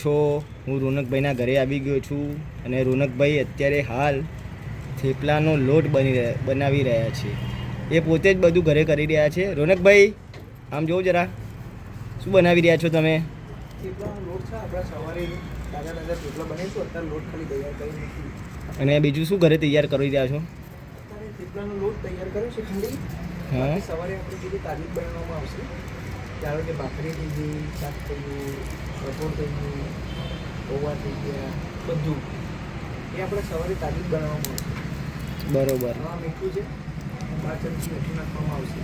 છો હું રોનકભાઈના ઘરે આવી ગયો છું અને રોનકભાઈ અત્યારે હાલ થેપલાનો લોટ બનાવી રહ્યા છે. એ પોતે જ બધું ઘરે કરી રહ્યા છે. રોનકભાઈ આમ જોઉં જરા, શું બનાવી રહ્યા છો તમે? થેપલાનો લોટ છે. આપણે સવારે તાજા થેપલા બનાવીશું. અત્યારે લોટ ખાલી તૈયાર કરી મૂકી. અને બીજું શું ઘરે તૈયાર કરી રહ્યા છો? અત્યારે થેપલાનો લોટ તૈયાર કર્યો છે ખાલી. હા, સવારે આપણે જેવી તારીખ બનાવવામાં આવશે, ધારો કે ભાખરી થઈ ગઈ, શાક થઈ ગયું, કઠોળ થઈ ગયું, પૌવા થઈ ગયા, બધું એ આપણે સવારે તારીખ બનાવવામાં આવશે. બરોબર. આ મીઠું છે, 12 ચમચી મીઠું નાખવામાં આવશે.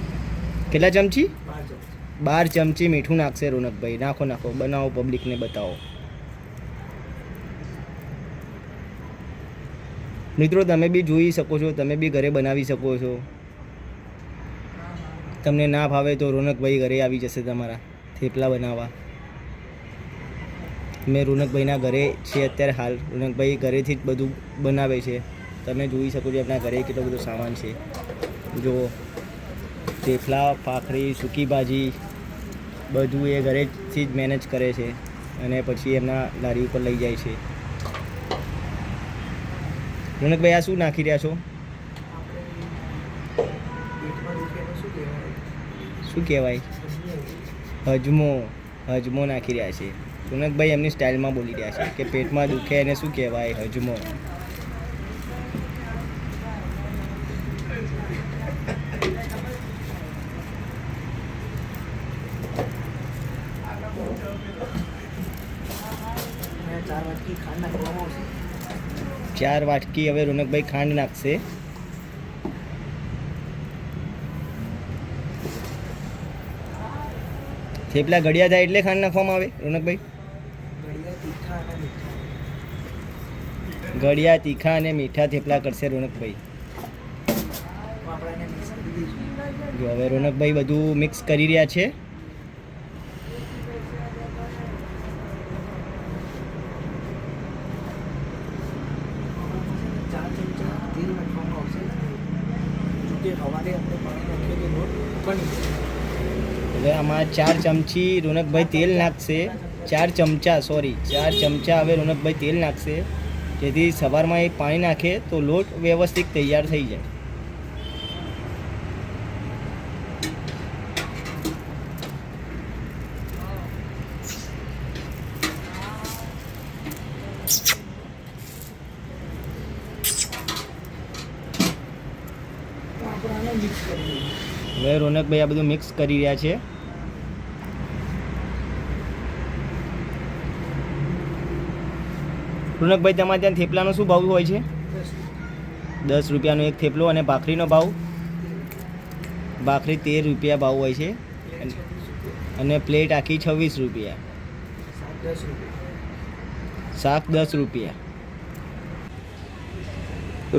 કેટલા ચમચી? 12 ચમચી. 12 ચમચી મીઠું નાખશે રોનકભાઈ. નાખો નાખો, બનાવો, પબ્લિકને બતાવો. મિત્રો તમે બી જોઈ શકો છો, તમે બી ઘરે બનાવી શકો છો. તમને ના ભાવે તો રોનકભાઈ ઘરે આવી જશે તમારા થેપલા બનાવવા. મેં રોનકભાઈના ઘરે છે અત્યારે હાલ. રોનકભાઈ ઘરેથી જ બધું બનાવે છે. તમે જોઈ શકો છો એમના ઘરે કેટલો બધો સામાન છે. જો થેપલા, ભાખરી, સૂકી ભાજી બધું એ ઘરેથી જ મેનેજ કરે છે અને પછી એમના લારી ઉપર લઈ જાય છે. રોનકભાઈ આ શું નાખી રહ્યા છો? પેટમાં દુખે તો શું કહેવાય? શું કહેવાય? હજમો. હજમો નાખી રહ્યા છે. રોનકભાઈ એમની સ્ટાઇલમાં બોલી રહ્યા છે કે પેટમાં દુખે એને શું કહેવાય? હજમો. અને 4 વાટકી ખાંડ નાખવામાં આવશે. 4 વાટકી હવે રોનકભાઈ ખાંડ નાખશે. થેપલા ઘડિયા થાય એટલે ખાંડ નાખવામાં આવે રોનકભાઈ? ઘડિયા તીખા ઘડિયા, તીખા અને અને મીઠા. મીઠા થેપલા કરશે રોનકભાઈ. આપણે એને મિક્સ કરી દઈશું. જો હવે રોનકભાઈ બધું મિક્સ કરી રહ્યા છે. ચાર ચમચા તેલ નાખવામાં આવશે. જોકે સવારે આપણે પાણી નાખીએ તો લોટ બની જાય. હવે આમાં 4 ચમચી રોનકભાઈ તેલ નાખશે. 4 ચમચા હવે રોનકભાઈ તેલ નાખશે, જેથી સવારમાં એ પાણી નાખે તો લોટ વ્યવસ્થિત તૈયાર થઈ જાય. તો આપણે આને મિક્સ કરી દઈએ. હવે રોનકભાઈ આ બધું મિક્સ કરી રહ્યા છે. રોનકભાઈ તમારે ત્યાં થેપલાનો શું ભાવ હોય છે? 10 રૂપિયાનો એક થેપલો. અને ભાખરીનો ભાવ? ભાખરી 13 રૂપિયા ભાવ હોય છે અને પ્લેટ આખી 26 રૂપિયા. 10 રૂપિયા. શાક 10 રૂપિયા.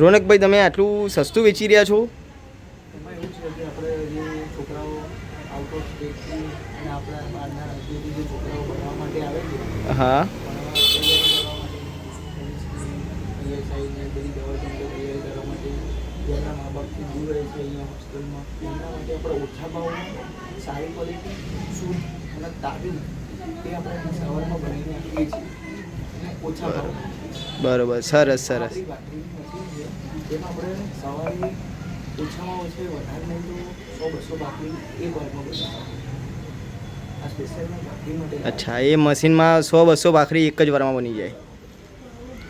રોનકભાઈ તમે આટલું સસ્તું વેચી રહ્યા છો? એમાં એવું છે કે આપણે જે છોકરાઓ આઉટ ઓફ સ્ટેટથી અને આપણા બહારના રાજ્યોથી જે છોકરાઓ ભણવા માટે આવે છે, હા, પીએસઆઈને બધી ગવર્મેન્ટો તૈયારી કરવા માટે, જેમના મા બાપથી દૂર રહે છે અહીંયા હોસ્ટેલમાં, એમના માટે આપણે ઓછા ભાવમાં સારી ક્વોલિટી, શુદ્ધ અને તાજું તે આપણે સવારમાં બનાવીને આપીએ છીએ અને ઓછા ભાવમાં. બરોબર. સરસ સરસ. ભાખરીની મશીન છે, તેમાં આપણે સવારે ઓછામાં ઓછી વધારે નહીં તો 100-200 ભાખરી એક વારમાં બનાવવાની. આ સ્પેશિયલ ભાખરી માટે. અચ્છા, એ મશીનમાં 100-200 ભાખરી એક જ વારમાં બની જાય.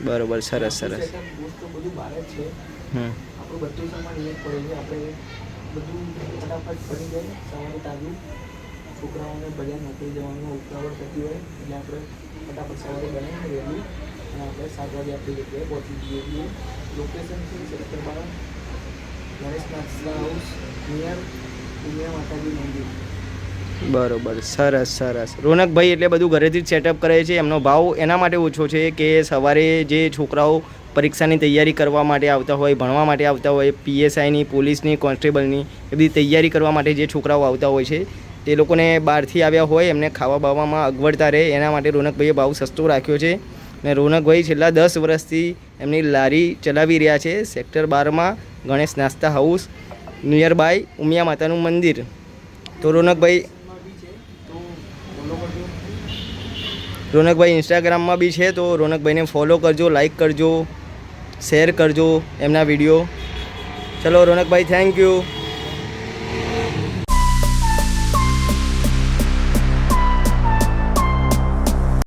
બરોબર. સરસ સરસ. મોસ્ટ ઓફ બધું બહાર જ છે. આપણું બધું સામાન અહીંયા જ પડે છે. આપણે બધું ફટાફટ બની જાય. સવારે તાજું, છોકરાઓને બજાર નોકરી જવાનું ઉતાવળ થતી હોય એટલે આપણે ફટાફટ સવારે બનાવીને વહેલું અને આપણે 7 વાગે આપણી જગ્યાએ પહોંચી જઈએ છીએ. લોકેશન છે સેક્ટર 12, ગણેશ નાસ્તા હાઉસ નિયર ઉમિયા માતાજી મંદિર. બરોબર. સરસ સરસ. રોનકભાઈ એટલે બધું ઘરેથી જ સેટઅપ કરે છે. એમનો ભાવ એના માટે ઓછો છે કે સવારે જે છોકરાઓ પરીક્ષાની તૈયારી કરવા માટે આવતા હોય, ભણવા માટે આવતા હોય, પીએસઆઈની, પોલીસની, કોન્સ્ટેબલની એ બધી તૈયારી કરવા માટે જે છોકરાઓ આવતા હોય છે, તે લોકોને બહારથી આવ્યા હોય એમને ખાવા બાવામાં અગવડતા રહે એના માટે રોનકભાઈએ ભાવ સસ્તો રાખ્યો છે. અને રોનકભાઈ છેલ્લા 10 વર્ષથી એમની લારી ચલાવી રહ્યા છે સેક્ટર 12માં ગણેશ નાસ્તા હાઉસ નિયર બાય ઉમિયા માતાનું મંદિર. તો રોનકભાઈ રોનકભાઈ ઇન્સ્ટાગ્રામમાં બી છે, તો રોનકભાઈને ફોલો કરજો, લાઈક કરજો, શેર કરજો એમના વિડીયો. ચલો રોનકભાઈ, થેન્ક યુ.